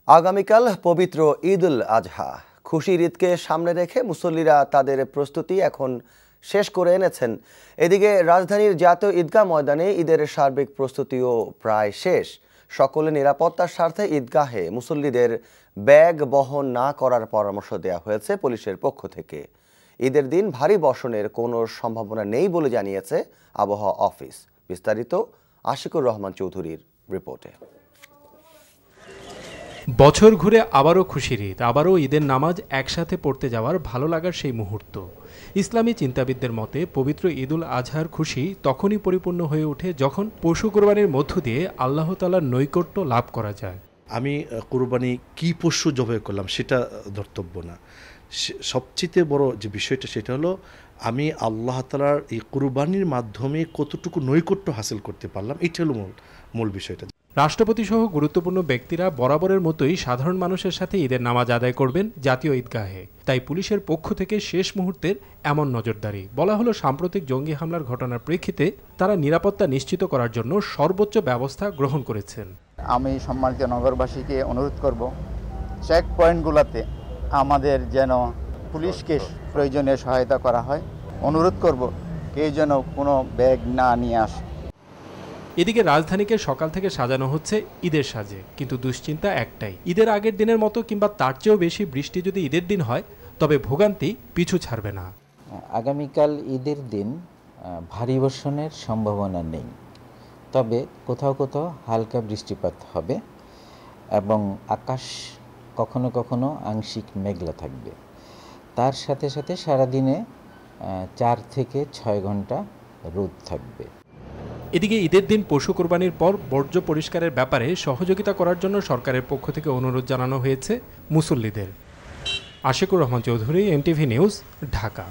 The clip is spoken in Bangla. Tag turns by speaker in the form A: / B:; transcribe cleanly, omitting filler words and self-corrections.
A: আগামীকাল পবিত্র ঈদ উল আজহা। খুশির ঈদকে সামনে রেখে মুসল্লিরা তাদের প্রস্তুতি এখন শেষ করে এনেছেন। এদিকে রাজধানীর জাতীয় ঈদগাহ ময়দানে ঈদের সার্বিক প্রস্তুতিও প্রায় শেষ। সকলে নিরাপত্তার স্বার্থে ঈদগাহে মুসল্লিদের ব্যাগ বহন না করার পরামর্শ দেওয়া হয়েছে পুলিশের পক্ষ থেকে। ঈদের দিন ভারী বর্ষণের কোনো সম্ভাবনা নেই বলে জানিয়েছে আবহাওয়া অফিস। বিস্তারিত আশিকুর রহমান চৌধুরীর রিপোর্টে।
B: বছর ঘুরে আবারও খুশির ঈদ, আবারও ঈদের নামাজ একসাথে পড়তে যাওয়ার ভালো লাগার সেই মুহূর্ত। ইসলামী চিন্তাবিদদের মতে পবিত্র ঈদ উল আজহার খুশি তখনই পরিপূর্ণ হয়ে ওঠে যখন পশু কোরবানির মধ্য দিয়ে আল্লাহ তাআলার নৈকট্য লাভ করা যায়।
C: আমি কোরবানি কি পশু জবাই করলাম সেটা ধর্তব্য না, সবচেয়ে বড় যে বিষয়টা সেটা হলো আমি আল্লাহ তাআলার এই কোরবানির মাধ্যমে কতটুকু নৈকট্য হাসিল করতে পারলাম, এটা হলো মূল বিষয়টা।
B: রাষ্ট্রপতি সহ গুরুত্বপূর্ণ ব্যক্তিরা বরাবরের মতোই সাধারণ মানুষের সাথে ঈদের নামাজ আদায় করবেন জাতীয় ঈদগাহে। তাই পুলিশের পক্ষ থেকে শেষ মুহূর্তের এমন নজরদারি। বলা হলো সাম্প্রতিক জঙ্গি হামলার ঘটনার প্রেক্ষিতে তারা নিরাপত্তা নিশ্চিত করার জন্য সর্বোচ্চ ব্যবস্থা গ্রহণ করেছেন।
D: আমি সম্মানিত নগরবাসীকে অনুরোধ করব, চেক পয়েন্টগুলোতে আমাদের যেন পুলিশকে প্রয়োজনীয় সহায়তা করা হয়। অনুরোধ করব কেউ যেন কোনো ব্যাগ না নিয়ে আসে।
B: এদিকে রাজধানীকে সকাল থেকে সাজানো হচ্ছে ঈদের সাজে, কিন্তু দুশ্চিন্তা একটাই, ঈদের আগের দিনের মতো কিংবা তার চেয়েও বেশি বৃষ্টি যদি ঈদের দিন হয় তবে ভোগান্তি পিছু ছাড়বে না।
E: আগামীকাল ঈদের দিন ভারী বর্ষণের সম্ভাবনা নেই, তবে কোথাও কোথাও হালকা বৃষ্টিপাত হবে এবং আকাশ কখনো কখনো আংশিক মেঘলা থাকবে। তার সাথে সাথে সারাদিনে 4 থেকে 6 ঘন্টা রোদ থাকবে।
B: এদিকে ঈদের দিন পশু কোরবানির পর বর্জ্য পরিষ্কারের ব্যাপারে সহযোগিতা করার জন্য সরকারের পক্ষ থেকে অনুরোধ জানানো হয়েছে মুসল্লিদের। Ashikur Rahman Chowdhury, NTV news, Dhaka.